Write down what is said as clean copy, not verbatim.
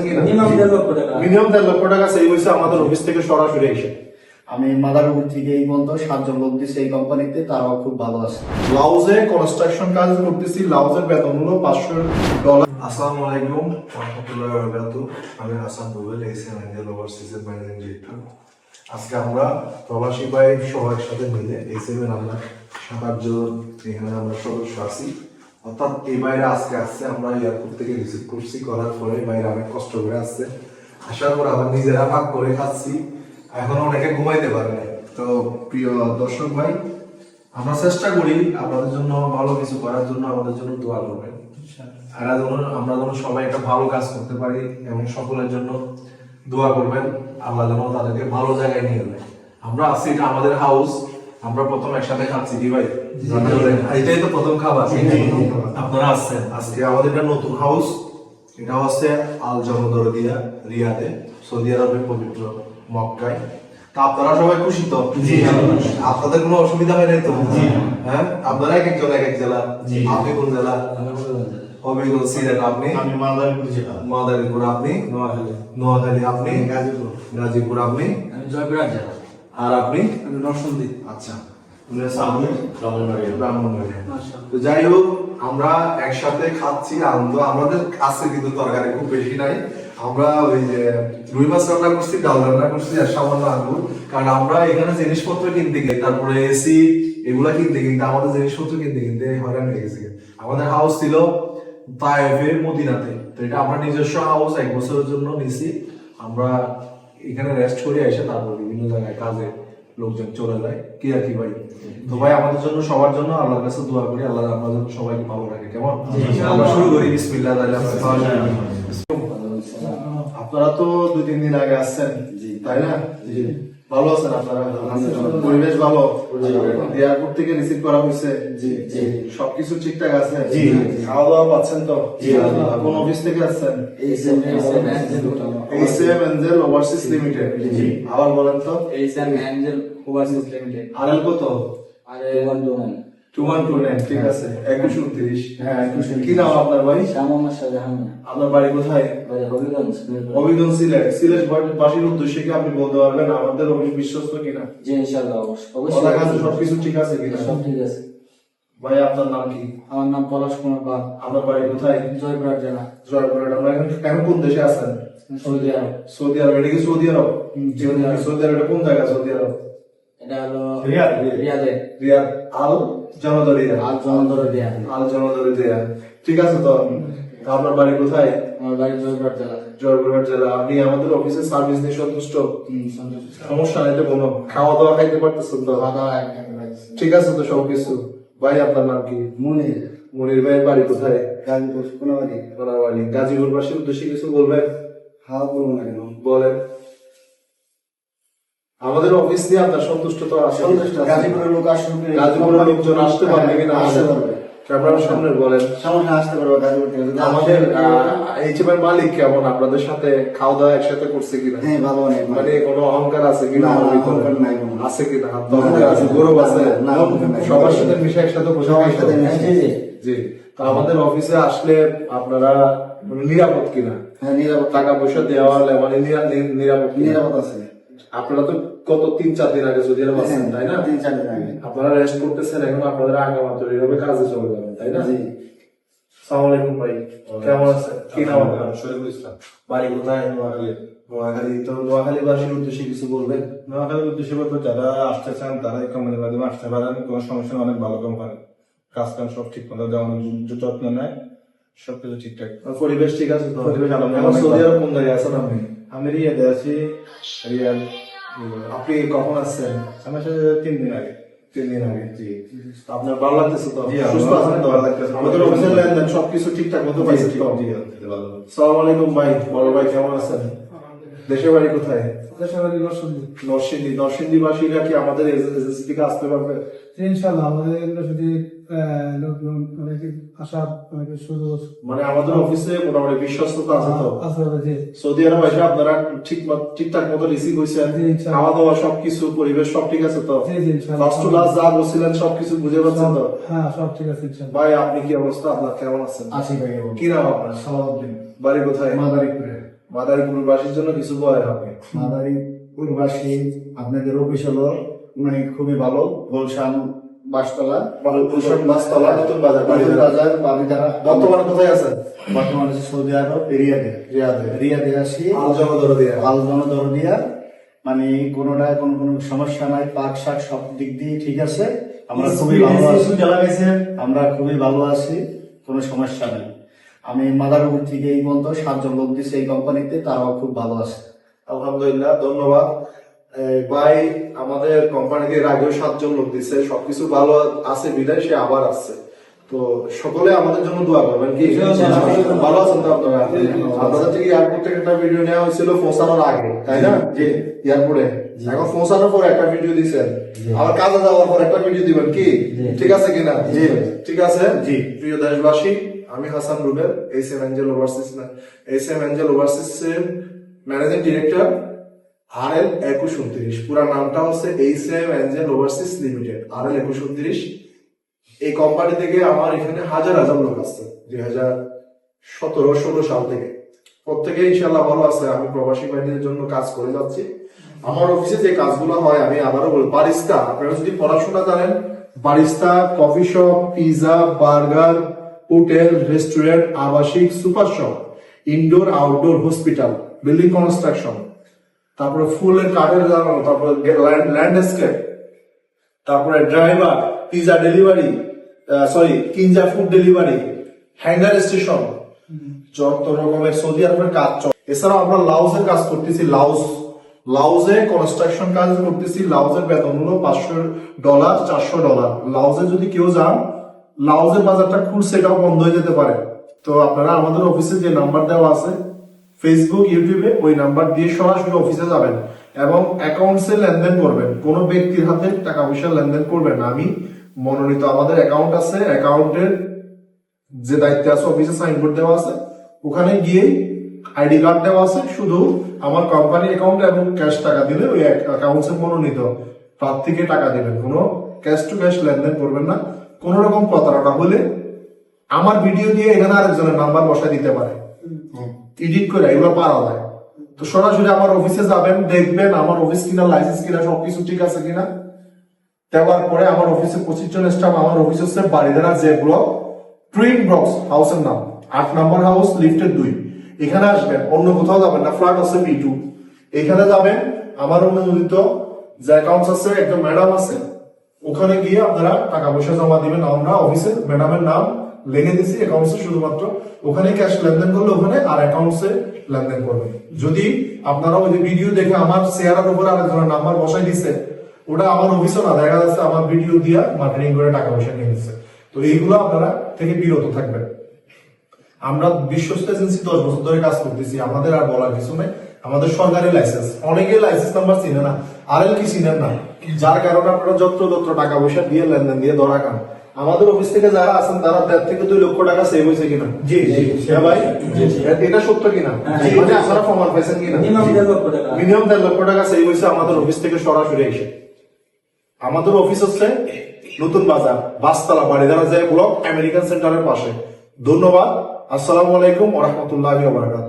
কিনা? মিনিমাম 1.5 লক্ষ টাকা। মিনিমাম 1.5 লক্ষ টাকা সেভ হয়েছে আমাদের অফিস থেকে সরাসরি এসে। আমি মাদারীপুর থেকে এই পর্যন্ত 7 জন লোক দিচ্ছি এই কোম্পানিতে, তারাও খুব ভালো আছে। লাউজে কনস্ট্রাকশন কাজ করতেছি, লাউজের বেতন হলো $500। আসসালামু আলাইকুম ওয়া রাহমাতুল্লাহি ওয়া বারাকাতুহু। আমি হাসান রুবেল, এসএম এঞ্জেল ওভারসিজের ম্যানেজিং ডিরেক্টর। আজকে আমরা প্রবাসী ভাই সবার সাথে মিলে এসএম এর আমরা 7-8 জন এখানে আমরা সদস্য আছি। অর্থাৎ এই বাইরে আজকে আসছে, আমরা এয়ারপোর্ট থেকে রিসিভ করছি, করার পরে বাইরে অনেক কষ্ট করে আসছে, আসার পর আবার নিজেরা ভাগ করে খাচ্ছি, এখন অনেকে ঘুমাইতে পারে না। তো প্রিয় দর্শক ভাই, আমরা চেষ্টা করি আপনাদের জন্য ভালো কিছু করার জন্য, আমাদের জন্য দোয়া করবেন। আমরা যেন সবাই একটা ভালো কাজ করতে পারি এবং সকলের জন্য দোয়া করবেন, আল্লাহ যেন তাদেরকে ভালো জায়গায় নিয়ে যায়। আমরা আছি, এটা আমাদের হাউস, আমরা প্রথম একসাথে খাচ্ছি কি ভাই? এটাই তো প্রথম খাবার। আপনারা আসছেন আজকে আমাদের এটা নতুন হাউস, এটা হচ্ছে আল জমদরদিয়া রিয়াদে, সৌদি আরবের পবিত্র মক্কায়। তা আপনারা সবাই খুশি তো? আপনাদের কোনো অসুবিধা হয় নাই তো? হ্যাঁ, আপনারা এক একজন এক এক জেলা। আপনি কোন জেলা? হবিগঞ্জ, সিলেট। আপনি? আমি মাদারীপুর জেলা। মাদারীপুর। আপনি? নোয়াখালী। আপনি? গাজীপুর। আপনি? আমি জয়পুরহাট জেলা। আর আপনি? আমি নরসিংদী। আচ্ছা, মাশাআল্লাহ। যাই হোক, আমরা একসাথে খাচ্ছি, আনন্দ আমাদের আছে, কিন্তু তরকারি খুব বেশি নাই। আমরা ওই যে রুই মাছ রান্না করছি, ডাল রান্না করছি আর সামান্য আঙুর। কারণ আমরা এখানে জিনিসপত্র কিনতে গেলে, তারপরে এসি এগুলা কিনতে কিনতে, আমাদের জিনিসপত্র কিনতে কিনতে হয়রান হয়ে গেছে। আমাদের হাউস ছিল তায়েফে, মদিনাতে। তো এটা আমরা নিজস্ব হাউস 1 বছরের জন্য নিছি। আমরা এখানে রেস্ট করে এসে তারপর বিভিন্ন জায়গায় কাজে লোকজন চলে যায়, কি আর কি ভাই। তো ভাই, আমাদের জন্য সবার জন্য আল্লাহর কাছে দোয়া করি, আল্লাহ আমাদের জন্য সবাইকে ভালো রাখে। কেমন? আমরা শুরু করি। বিসমিল্লাহ। আপনারা তো 2-3 দিন আগে আসছেন, তাই না? ভালো আছেন আপনারা? পরিবেশ ভালো? এয়ারপোর্ট থেকে রিসিভ করা হয়েছে? সবকিছু ঠিকঠাক আছে? খাওয়া দাওয়া পাচ্ছেন তো? কোন অফিস থেকে আসছেন? SM Angel overseas limited. আবার বলেন তো? SM Angel overseas limited. RL কত? আরে 2129। ঠিক আছে, 2129। হ্যাঁ, 21। কি নাম আপনার ভাই? শামুম শাহজাহান। আপনার বাড়ি কোথায়? বাড়ি হবিগঞ্জ। হবিগঞ্জ, সিলেট। সিলেট বাসীর উদ্দেশ্যে কি আপনি বলতে পারবেন আমাদের অফিস বিশ্বস্ত কিনা? জি ইনশাআল্লাহ, কথা কাজে সবকিছু ঠিক আছে কিনা? সব ঠিক আছে। ভাই, আপনার নাম কি? আমার নাম পলাশ কুমার পাল। আপনার বাড়ি কোথায়? জয়পুরহাট জেলা। জয়পুরহাট। আমরা এখন কোন দেশে আছেন? সৌদি আরব। সৌদি আরব। এটা কি সৌদি আরব? সৌদি আরব। সৌদি আরব কোন জায়গা? সৌদি আরব এটা হলো রিয়াদে। রিয়াদ। আল জনদরিয়া। আল জনদর রিয়াদ। আল জনদরিয়া। ঠিক আছে। তো আপনার বাড়ি কোথায়? আমার বাড়ি জয়পুরহাট জেলা। জয়পুরহাট জেলা। আপনি আমাদের অফিসের সার্ভিস নিয়ে সন্তুষ্ট? সন্তুষ্ট। সমস্যা নাই তো কোনো? খাওয়া দাওয়া খাইতে পারতেছেন তো? খাওয়া দাওয়া একদম লাগছে। ঠিক আছে তো সবকিছু? ভাই, আপনার নাম কি? মুনির। মনির ভাইয়ের বাড়ি কোথায়? গাজীপুর কোনাবাড়ি। কোনাবাড়ি। গাজীপুর বাসীর উদ্দেশ্যে কিছু বলবেন? হাওয়া বলবো না কেন? বলেন। আমাদের অফিস নিয়ে আপনার সন্তুষ্ট তো আছে? গাজীপুরের লোক আসবে, গাজীপুরের লোকজন আসতে পারবে কিনা? আসতে পারবে। ক্যামেরার সামনে বলেন। সামনে আসতে পারবে গাজীপুর থেকে। যদি আমাদের এইচএমের মালিক কেমন? আপনাদের সাথে খাওয়া দাওয়া একসাথে করছে কিনা? হ্যাঁ, ভালো অনেক। মানে কোনো অহংকার আছে কিনা? না, আমার ভিতরে? অহংকার নাই কোনো। আছে কিনা? অহংকার আছে, গৌরব আছে? না, অহংকার নাই। সবার সাথে মিশে একসাথে বসে সবার খাইতো? সাথে মিশে। জি জি। জি। তো আমাদের অফিসে আসলে আপনারা নিরাপদ কিনা? হ্যাঁ, নিরাপদ। টাকা পয়সা দেওয়া হলে মানে নিরাপদ কিনা? নিরাপদ আছে। আপনারা তো গত 3-4 দিন আগে সৌদি আরব আছেন, তাই না? 3-4 দিন আগে। আপনারা রেস্ট করতেছেন, এখন আপনাদের আগে মাত্র এইভাবে কাজে চলে যাবেন, তাই না? জি। আসসালামু আলাইকুম ভাই, কেমন আছেন? কি নাম আপনার? শরীফুল ইসলাম। বাড়ি কোথায়? নোয়াখালী। তো নোয়াখালী বাসীর উদ্দেশ্যে কিছু বলবেন? নোয়াখালীর উদ্দেশ্যে বলতে, যারা আসতে চান তারা এই কোম্পানির মাধ্যমে আসতে পারেন, কোনো সমস্যা নেই, অনেক ভালো কোম্পানি, কাজ কাম সব ঠিক মতো দেওয়া, যত্ন নেয়, সবকিছু ঠিকঠাক। পরিবেশ ঠিক আছে তো? পরিবেশ আলহামদুলিল্লাহ এখন অনেক সৌদি ভালো। আরব কোন জায়গায় আছেন আপনি? আমি রিয়াদে আছি। রিয়াদ আপনি কখন আসছেন? আমার সাথে 3 দিন আগে। 3 দিন আগে। জি। তো আপনার ভালো লাগতেছে তো? জি, সুস্থ আছেন তো? ভালো লাগতেছে। আমাদের অফিসের লেনদেন সবকিছু ঠিকঠাক মতো পাইছেন তো? জি, আলহামদুলিল্লাহ ভালো। আসসালামু আলাইকুম ভাই, বড় ভাই, কেমন আছেন? দেশের বাড়ি কোথায়? দেশের বাড়ি নরসিংদী। নরসিংদী। নরসিংদী বাসীরা কি আমাদের এজেন্সি থেকে আসতে পারবে? ইনশাআল্লাহ আমাদের যদি লোকজন অনেকে আসার অনেকে সুযোগ মানে আমাদের অফিসে মোটামুটি বিশ্বস্ততা আছে তো? আছে যে সৌদি আরব এসে আপনারা ঠিকঠাক মতো রিসিভ হয়েছেন? জি, ইনশাআল্লাহ। খাওয়া দাওয়া সবকিছু, পরিবেশ সব ঠিক আছে তো? জি জি ইনশাআল্লাহ। লাস্ট টু লাস্ট যা বলছিলেন সবকিছু বুঝে পাচ্ছেন তো? হ্যাঁ সব ঠিক আছে ইনশাআল্লাহ। ভাই, আপনি কি অবস্থা? আপনার কেমন আছেন? আসি ভাই। কি নাম আপনার? সালাউদ্দিন। বাড়ি কোথায়? মাদারীপুরে। মাদারীপুরবাসীর জন্য কিছু বলেন আপনি। মাদারীপুরবাসী আপনাদের অফিস হলো মানে খুবই ভালো, গুলশান বাসতলা, গুলশান বাসতলা, নতুন বাজার, বাজার বাড়িধারা। বর্তমানে কোথায় আছেন? বর্তমানে সৌদি আরব রিয়াদে রিয়াদে আছি। আল জনদরদিয়া। আল জনদরদিয়া মানে কোনো সমস্যা নাই, পাক শাক সব দিক দিয়ে ঠিক আছে। আমরা খুবই ভালো আছি, আমরা খুবই ভালো আছি, কোনো সমস্যা নেই। আমি মাদারীপুর থেকে এই পর্যন্ত 7 জন লোক দিচ্ছি এই কোম্পানিতে, তারাও খুব ভালো আছে। আলহামদুলিল্লাহ, ধন্যবাদ। ভাই আমাদের কোম্পানিতে এর আগেও 7 জন লোক দিচ্ছে, সবকিছু ভালো আছে বিদায় সে আবার আসছে। তো সকলে আমাদের জন্য দোয়া করবেন কি? ভালো আছেন তো আপনারা? আপনাদের থেকে এয়ারপোর্ট থেকে একটা ভিডিও নেওয়া হয়েছিল পৌঁছানোর আগে, তাই না? এয়ারপোর্টে এখন পৌঁছানোর পর একটা ভিডিও দিচ্ছেন, আবার কাজে যাওয়ার পর একটা ভিডিও দিবেন কি? ঠিক আছে কিনা? ঠিক আছে। প্রিয় দেশবাসী, আমি Hasan Rubel, HM Angel overseas managing director, RL 2129, পুরা নামটা হচ্ছে HM Angel overseas limited, RL 2129। এই কোম্পানি থেকে আমার এখানে হাজার হাজার লোক আসছে 2017-16 সাল থেকে। প্রত্যেকে ইনশাল্লাহ ভালো আছে। আমি প্রবাসী ভাইদের জন্য কাজ করে যাচ্ছি। আমার অফিসে যে কাজগুলো হয়, আমি আবারও বলি, বারিস্তা, আপনারা যদি পড়াশোনা জানেন, barista, coffee shop, pizza, burger, hotel, restaurant, আবাসিক, super shop, indoor outdoor, hospital, building construction, তারপরে ফুলের কাঠের লাগানো, তারপরে ল্যান্ডস্কেপ, তারপরে ড্রাইভার, পিজা ডেলিভারি, কিনজা ফুড ডেলিভারি, হ্যাঙ্গার স্টেশন, যত রকমের সৌদি আরবের কাজ চলে। এছাড়াও আমরা লাউজের কাজ করতেছি, লাউজে কনস্ট্রাকশন কাজ করতেছি। লাউজের বেতন হলো $500, $400। লাউজে যদি কেউ যান, লাউজের বাজারটা খুলছে, এটাও বন্ধ হয়ে যেতে পারে। তো আপনারা আমাদের অফিসে যে নাম্বার দেওয়া আছে ফেসবুক, ইউটিউবে, ওই নাম্বার দিয়ে সরাসরি অফিসে যাবেন এবং অ্যাকাউন্টসে লেনদেন করবেন। কোনো ব্যক্তির হাতে টাকা পয়সা লেনদেন করবেন না। আমি মনোনীত, আমাদের অ্যাকাউন্ট আছে, অ্যাকাউন্টের যে দায়িত্বে আছে অফিসে সাইনবোর্ড দেওয়া আছে, ওখানে গিয়ে আইডি কার্ড দেওয়া আছে, শুধু আমার কোম্পানি অ্যাকাউন্ট এবং ক্যাশ টাকা দিলে ওই অ্যাকাউন্টসে মনোনীত প্রার্থীকে টাকা দিবেন। কোনো ক্যাশ টু ক্যাশ লেনদেন করবেন না। কোন রকম প্রতারণা হলে আমার ভিডিও দিয়ে এখানে আরেকজনের নাম্বার বসায় দিতে পারে, এডিট করে, এগুলো পারা যায়। তো সরাসরি আমার অফিসে যাবেন, দেখবেন আমার অফিস কিনা, লাইসেন্স কিনা, সবকিছু ঠিক আছে কিনা। দেওয়ার পরে আমার অফিসে 25 জন স্টাফ। আমার অফিস হচ্ছে বাড়িধারা যে ব্লক, টুইন ব্লকস হাউসের নাম, 8 নম্বর হাউস, লিফটের 2। এখানে আসবেন, অন্য কোথাও যাবেন না। ফ্ল্যাট হচ্ছে B2, এখানে যাবেন। আমার অনুমোদিত যে অ্যাকাউন্টস আছে, একজন ম্যাডাম আছে, ওখানে গিয়ে আপনারা টাকা পয়সা জমা দিবেন। আমরা অফিসে ম্যাডামের নাম লিখে দিচ্ছি অ্যাকাউন্টসে, শুধুমাত্র ওখানে ক্যাশ লেনদেন করলে ওখানে, আর অ্যাকাউন্টসে লেনদেন করবেন। যদি আপনারা ওই যে ভিডিও দেখে আমার শেয়ারের উপর আরেকজনের নাম্বার বসাই দিচ্ছে, ওটা আমার অফিসও না, দেখা যাচ্ছে আমার ভিডিও দিয়া মার্কেটিং করে টাকা পয়সা নিয়ে নিচ্ছে। তো এইগুলো আপনারা থেকে বিরত থাকবেন। আমরা বিশ্বস্ত এজেন্সি 10 বছর ধরে কাজ করতেছি, আমাদের আর বলার কিছু নেই। আমাদের সরকারি লাইসেন্স, অনেকে লাইসেন্স নাম্বার চিনে না, RL কি চিনেন না, যার কারণে আপনারা যত্র টাকা পয়সা দিয়ে লেনদেন দিয়ে ধরা খান। আমাদের অফিস থেকে যারা আছেন তারা 1.5 থেকে 2 লক্ষ টাকা সেভ হয়েছে কিনা? জি ভাই, এটা সত্য কিনা? মানে আপনারা প্রমাণ পাইছেন কিনা? মিনিমাম 1.5 লক্ষ টাকা সেভ হয়েছে আমাদের অফিস থেকে সরাসরি এসে। আমাদের অফিস হচ্ছে নতুন বাজার, বাসতলা, বাড়িধারা যে ব্লক, আমেরিকান সেন্টারের পাশে। ধন্যবাদ। আসসালামু আলাইকুম ওয়া রাহমাতুল্লাহি ওয়া বারাকাতুহু।